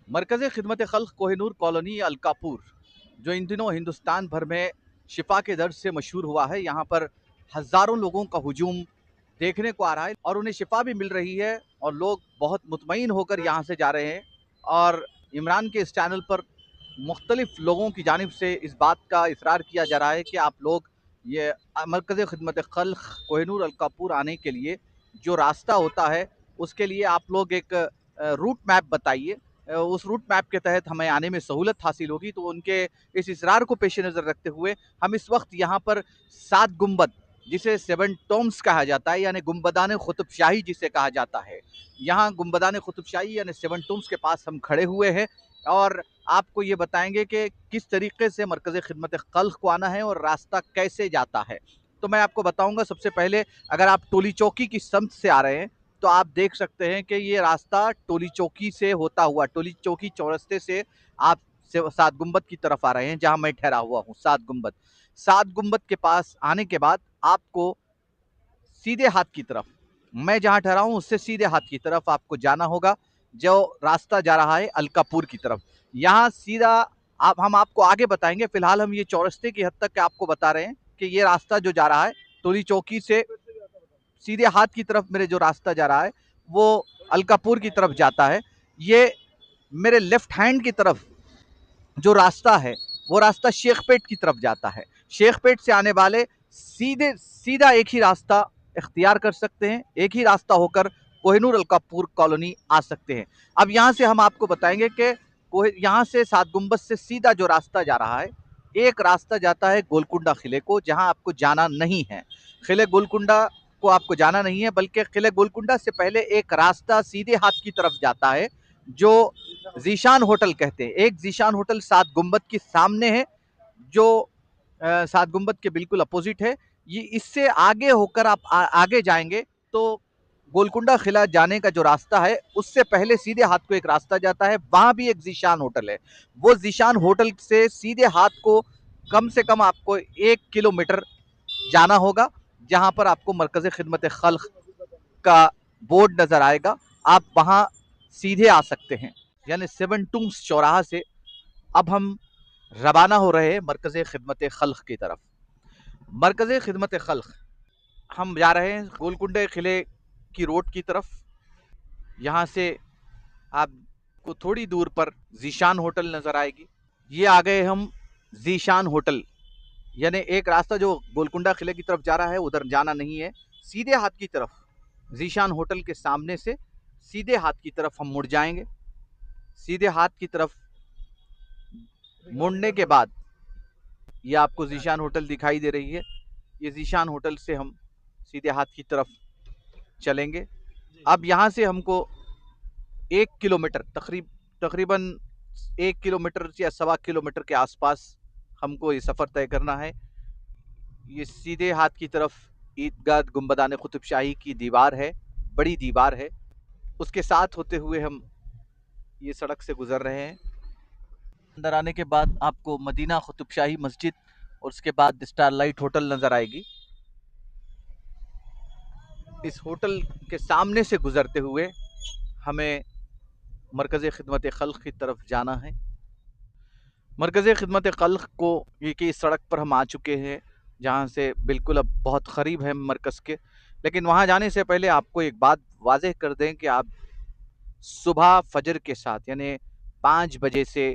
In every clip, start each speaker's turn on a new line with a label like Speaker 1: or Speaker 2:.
Speaker 1: मरकज़ ख़िदमत ख़ल्क़ कोहिनूर कॉलोनी अलकापुर जो इन दिनों हिंदुस्तान भर में शिफा के दर्द से मशहूर हुआ है। यहाँ पर हज़ारों लोगों का हुजूम देखने को आ रहा है और उन्हें शिफा भी मिल रही है और लोग बहुत मुतमईन होकर यहाँ से जा रहे हैं। और इमरान के इस चैनल पर मुख्तलिफ लोगों की जानिब से इस बात का इसरार किया जा रहा है कि आप लोग ये मरकज़ ख़िदमत ख़ल्क़ कोहिनूर अलकापुर आने के लिए जो रास्ता होता है उसके लिए आप लोग एक रूट मैप बताइए। उस रूट मैप के तहत हमें आने में सहूलत हासिल होगी। तो उनके इस इसरार को पेश नज़र रखते हुए हम इस वक्त यहाँ पर 7 गुंबद जिसे 7 टॉम्स कहा जाता है, यानी गुंबदान कुतुब शाही जिसे कहा जाता है, यहाँ गुंबदान कुतुब शाही यानी 7 टॉम्स के पास हम खड़े हुए हैं और आपको ये बताएंगे कि किस तरीके से मरकज़ ख़िदमत ख़ल्क़ को आना है और रास्ता कैसे जाता है। तो मैं आपको बताऊंगा। सबसे पहले अगर आप टोली चौकी की समत से आ रहे हैं तो आप देख सकते हैं कि ये रास्ता टोली चौकी से होता हुआ टोली चौकी चौरस्ते से आप 7 गुंबद की तरफ आ रहे हैं, जहां मैं ठहरा हुआ हूं। 7 गुंबद के पास आने के बाद आपको सीधे हाथ की तरफ, मैं जहां ठहरा हूं उससे सीधे हाथ की तरफ आपको जाना होगा। जो रास्ता जा रहा है अलकापुर की तरफ, यहाँ सीधा हम आपको आगे बताएंगे। फिलहाल हम ये चौरस्ते की हद तक आपको बता रहे हैं कि ये रास्ता जो जा रहा है टोली चौकी से सीधे हाथ की तरफ, मेरे जो रास्ता जा रहा है वो अलकापुर की तरफ जाता है। ये मेरे लेफ्ट हैंड की तरफ जो रास्ता है वो रास्ता शेखपेट की तरफ जाता है। शेखपेट से आने वाले सीधा एक ही रास्ता इख्तियार कर सकते हैं, एक ही रास्ता होकर कोहिनूर अलकापुर कॉलोनी आ सकते हैं। अब यहाँ से हम आपको बताएंगे कि यहाँ से 7 गुंबद से सीधा जो रास्ता जा रहा है, एक रास्ता जाता है गोलकुंडा किले को, जहाँ आपको जाना नहीं है। किले गोलकुंडा को आपको जाना नहीं है, बल्कि किले गोलकुंडा से पहले एक रास्ता सीधे हाथ की तरफ जाता है जो जीशान होटल कहते हैं। एक जीशान होटल 7 गुंबद के सामने है, जो 7 गुंबद के बिल्कुल अपोजिट है। ये इससे आगे होकर आप आगे जाएंगे तो गोलकुंडा किला जाने का जो रास्ता है उससे पहले सीधे हाथ को एक रास्ता जाता है, वहां भी एक जीशान होटल है। वो जीशान होटल से सीधे हाथ को कम से कम आपको 1 किलोमीटर जाना होगा, जहां पर आपको मरकज़ ख़िदमत ख़ल्क़ का बोर्ड नजर आएगा। आप वहां सीधे आ सकते हैं, यानी 7 टूम्स चौराहा से अब हम रवाना हो रहे हैं मरकज़ ख़िदमत ख़ल्क़ की तरफ। मरकज़ ख़िदमत ख़ल्क़ हम जा रहे हैं गोलकुंडे किले की रोड की तरफ। यहाँ से आपको थोड़ी दूर पर जीशान होटल नजर आएगी। ये आ गए हम जीशान होटल, यानी एक रास्ता जो गोलकुंडा किले की तरफ जा रहा है उधर जाना नहीं है, सीधे हाथ की तरफ जीशान होटल के सामने से सीधे हाथ की तरफ हम मुड़ जाएंगे। सीधे हाथ की तरफ मुड़ने के बाद ये आपको जीशान होटल दिखाई दे रही है। ये जीशान होटल से हम सीधे हाथ की तरफ चलेंगे। अब यहाँ से हमको 1 किलोमीटर तकरीबन 1 किलोमीटर या 1.25 किलोमीटर के आसपास हमको ये सफ़र तय करना है। ये सीधे हाथ की तरफ ईदगाह गुंबदान कुतुब शाही की दीवार है, बड़ी दीवार है। उसके साथ होते हुए हम ये सड़क से गुजर रहे हैं। अंदर आने के बाद आपको मदीना कुतुब शाही मस्जिद और उसके बाद स्टारलाइट होटल नज़र आएगी। इस होटल के सामने से गुजरते हुए हमें मरकज़ ख़िदमत ख़ल्क़ की तरफ जाना है। मरकज़ ख़िदमत ख़ल्क़ को की सड़क पर हम आ चुके हैं, जहाँ से बिल्कुल अब बहुत क़रीब है मरकज़ के। लेकिन वहाँ जाने से पहले आपको एक बात वाज़ेह कर दें कि आप सुबह फजर के साथ, यानी 5 बजे से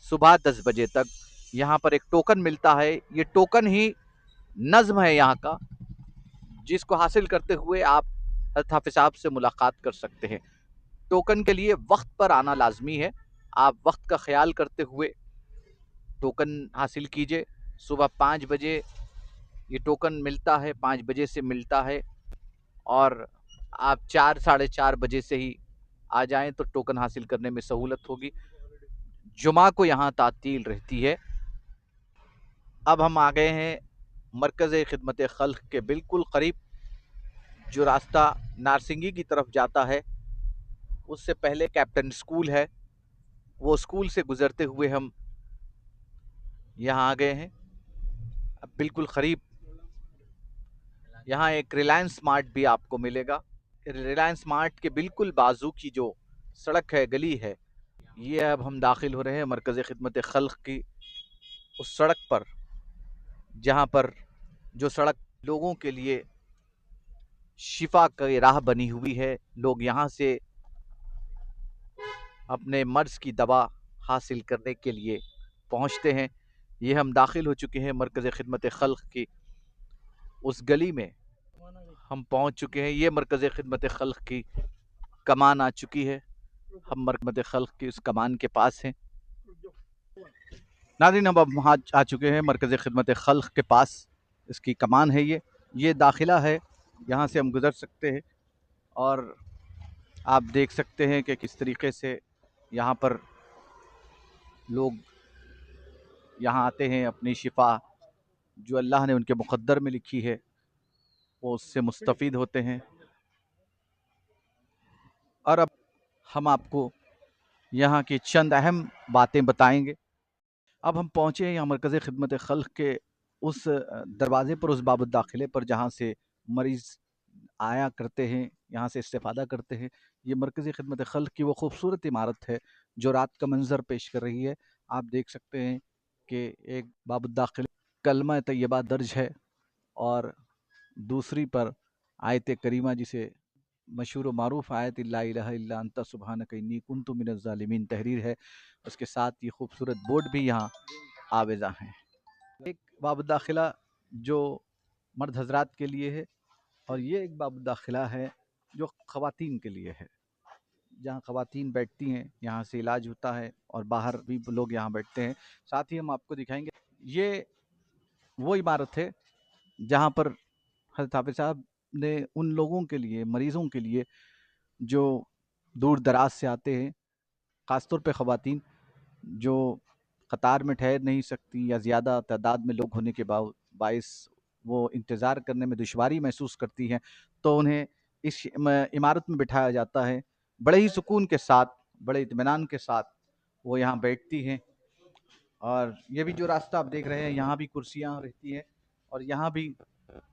Speaker 1: सुबह 10 बजे तक यहाँ पर एक टोकन मिलता है। ये टोकन ही नज़्म है यहाँ का, जिसको हासिल करते हुए आप हज़रत हाफ़िज़ साहब से मुलाकात कर सकते हैं। टोकन के लिए वक्त पर आना लाजमी है। आप वक्त का ख्याल करते हुए टोकन हासिल कीजिए। सुबह 5 बजे ये टोकन मिलता है, 5 बजे से मिलता है, और आप 4 साढ़े 4 बजे से ही आ जाएं तो टोकन हासिल करने में सहूलत होगी। जुमा को यहाँ तातील रहती है। अब हम आ गए हैं मरकज़ ख़िदमत ख़ल्क़ के बिल्कुल करीब। जो रास्ता नारसिंगी की तरफ जाता है उससे पहले कैप्टन स्कूल है, वो स्कूल से गुजरते हुए हम यहाँ आ गए हैं। अब बिल्कुल करीब यहाँ एक रिलायंस स्मार्ट भी आपको मिलेगा। रिलायंस स्मार्ट के बिल्कुल बाजू की जो सड़क है, गली है, ये अब हम दाखिल हो रहे हैं मरकज़ खिदमत खल्क़ की उस सड़क पर जहाँ पर जो सड़क लोगों के लिए शिफा की राह बनी हुई है। लोग यहाँ से अपने मर्ज की दवा हासिल करने के लिए पहुँचते हैं। ये हम दाखिल हो चुके हैं मरकज़ खिदमत खल्क़ की उस गली में हम पहुँच चुके हैं। ये मरकज़ खिदमत खल्क़ की कमान आ चुकी है। हम मरकज़ खल्क़ की उस कमान के पास हैं। नाज़रीन, हम अब वहाँ आ चुके हैं मरकज़ खिदमत खल्क़ के पास। इसकी कमान है ये दाखिला है, यहाँ से हम गुज़र सकते हैं और आप देख सकते हैं कि किस तरीके से यहाँ पर लोग यहाँ आते हैं अपनी शिफा जो अल्लाह ने उनके मुक़द्दर में लिखी है वो उससे मुस्तफ़ीद होते हैं। और अब हम आपको यहाँ की चंद अहम बातें बताएंगे। अब हम पहुँचे हैं यहाँ मरकज़ खिदमत खल्क़ के उस दरवाज़े पर, उस बाब दाखिले पर जहाँ से मरीज़ आया करते हैं, यहाँ से इस्तेफ़ादा करते हैं। ये मरकज़ खिदमत खल्क़ की वो खूबसूरत इमारत है जो रात का मंज़र पेश कर रही है। आप देख सकते हैं कि एक बाब दाखिले कलमा तैयबा दर्ज है और दूसरी पर आयत करीमा जिसे मशहूर व मारूफ आयत ला इलाहा इल्ला अंता सुब्हानका इन्नी कुन्तु मिनज़ ज़ालिमीन तहरीर है। उसके साथ ये खूबसूरत बोर्ड भी यहाँ आवेज़ा हैं। एक बाब दाखिला जो मर्द हजरात के लिए है और ये एक बाब दाखिला है जो ख़वातीन के लिए है, जहाँ ख़वातीन बैठती हैं, यहाँ से इलाज होता है और बाहर भी लोग यहाँ बैठते हैं। साथ ही हम आपको दिखाएंगे ये वो इमारत है जहाँ पर हज़रत हाफ़िज़ साहब ने उन लोगों के लिए, मरीज़ों के लिए जो दूर दराज से आते हैं, ख़ासतौर पे ख़वातीन जो कतार में ठहर नहीं सकती या ज़्यादा तादाद में लोग होने के बाइस वो इंतज़ार करने में दुश्वारी महसूस करती हैं, तो उन्हें इस इमारत में बिठाया जाता है। बड़े ही सुकून के साथ, बड़े इत्मीनान के साथ वो यहाँ बैठती हैं। और ये भी जो रास्ता आप देख रहे हैं, यहाँ भी कुर्सियाँ रहती हैं और यहाँ भी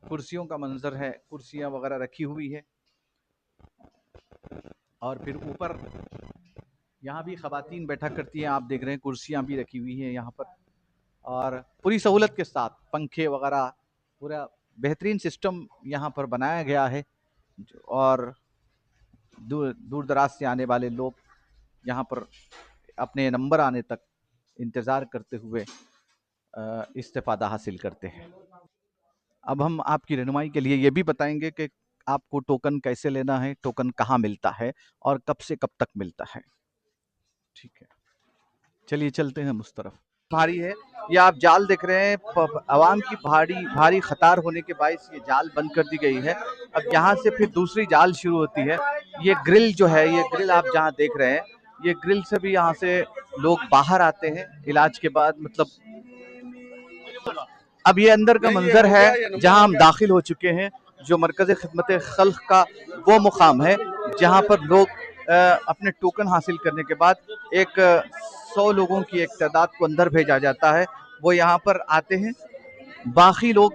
Speaker 1: कुर्सियों का मंजर है, कुर्सियाँ वगैरह रखी हुई है। और फिर ऊपर यहाँ भी ख़वातीन बैठा करती हैं। आप देख रहे हैं कुर्सियाँ भी रखी हुई हैं यहाँ पर और पूरी सहूलत के साथ पंखे वगैरह पूरा बेहतरीन सिस्टम यहाँ पर बनाया गया है। और दूर दराज से आने वाले लोग यहाँ पर अपने नंबर आने तक इंतज़ार करते हुए इस्तेफ़ादा हासिल करते हैं। अब हम आपकी रहनुमाई के लिए ये भी बताएंगे कि आपको टोकन कैसे लेना है, टोकन कहाँ मिलता है और कब से कब तक मिलता है। ठीक है, चलिए चलते हैं उस तरफ। भारी है, ये आप जाल देख रहे हैं, आवाम की भारी खतार होने के बायस ये जाल बंद कर दी गई है। अब यहाँ से फिर दूसरी जाल शुरू होती है। ये ग्रिल जो है, ये ग्रिल आप जहाँ देख रहे हैं, ये ग्रिल से भी यहाँ से लोग बाहर आते हैं इलाज के बाद। मतलब अब ये अंदर का मंजर है जहाँ हम दाखिल हो चुके हैं, जो मरकज़ खिदमत खल्क़ का वो मुकाम है जहाँ पर लोग अपने टोकन हासिल करने के बाद 100 लोगों की एक तादाद को अंदर भेजा जाता है। वो यहाँ पर आते हैं, बाकी लोग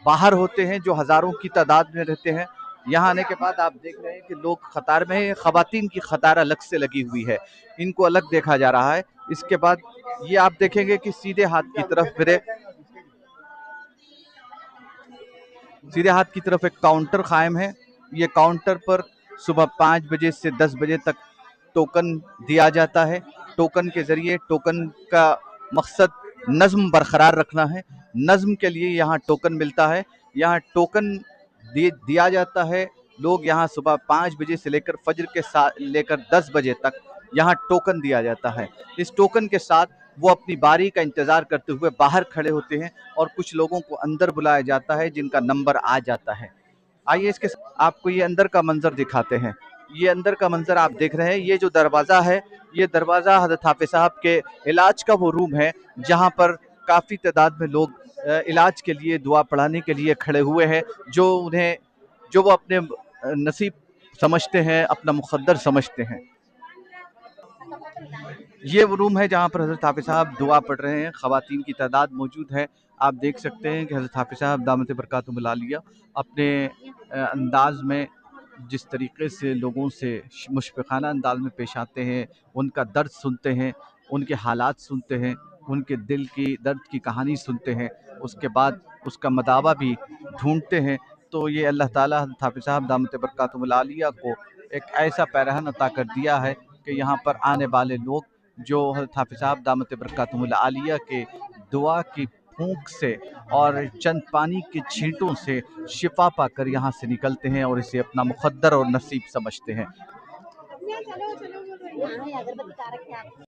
Speaker 1: बाहर होते हैं जो हज़ारों की तादाद में रहते हैं। यहाँ आने के बाद आप देख रहे हैं कि लोग कतार में, ख़वातीन की कतार अलग से लगी हुई है, इनको अलग देखा जा रहा है। इसके बाद ये आप देखेंगे कि सीधे हाथ की तरफ फिरे, सीधे हाथ की तरफ एक काउंटर कायम है। ये काउंटर पर सुबह 5 बजे से 10 बजे तक टोकन दिया जाता है। टोकन के ज़रिए, टोकन का मकसद नज़्म बरकरार रखना है। नज़्म के लिए यहाँ टोकन मिलता है। यहाँ टोकन दिया जाता है। लोग यहाँ सुबह 5 बजे से लेकर फजर के साथ लेकर 10 बजे तक यहाँ टोकन दिया जाता है। इस टोकन के साथ वो अपनी बारी का इंतज़ार करते हुए बाहर खड़े होते हैं और कुछ लोगों को अंदर बुलाया जाता है जिनका नंबर आ जाता है। आइए इसके आपको ये अंदर का मंजर दिखाते हैं। ये अंदर का मंजर आप देख रहे हैं, ये जो दरवाज़ा है, ये दरवाज़ा हज़रत हाफ़िज़ साहब के इलाज का वो रूम है जहाँ पर काफ़ी तादाद में लोग इलाज के लिए, दुआ पढ़ाने के लिए खड़े हुए हैं, जो वो अपने नसीब समझते हैं, अपना मुक़द्दर समझते हैं। ये वो रूम है जहाँ पर हज़रत हाफ़िज़ साहब दुआ पढ़ रहे हैं। ख़वातीन की तादाद मौजूद है। आप देख सकते हैं कि हज़रत हाफ़िज़ साहब दामत बरकातुहुमुल आलिया अपने अंदाज में जिस तरीके से लोगों से मुशफ़िक़ाना अंदाज में पेश आते हैं, उनका दर्द सुनते हैं, उनके हालात सुनते हैं, उनके दिल की दर्द की कहानी सुनते हैं, उसके बाद उसका मदावा भी ढूंढते हैं, तो ये अल्लाह ताला हज़रत हाफ़िज़ साहब दामत बरकातुहुल आलिया को एक ऐसा पैरहन अता कर दिया है कि यहाँ पर आने वाले लोग जो हज़रत हाफ़िज़ साहब दामत बरकातुहुल आलिया के दुआ की फूंक से और चंद पानी के छींटों से शिफा पाकर यहाँ से निकलते हैं और इसे अपना मुक़द्दर और नसीब समझते हैं।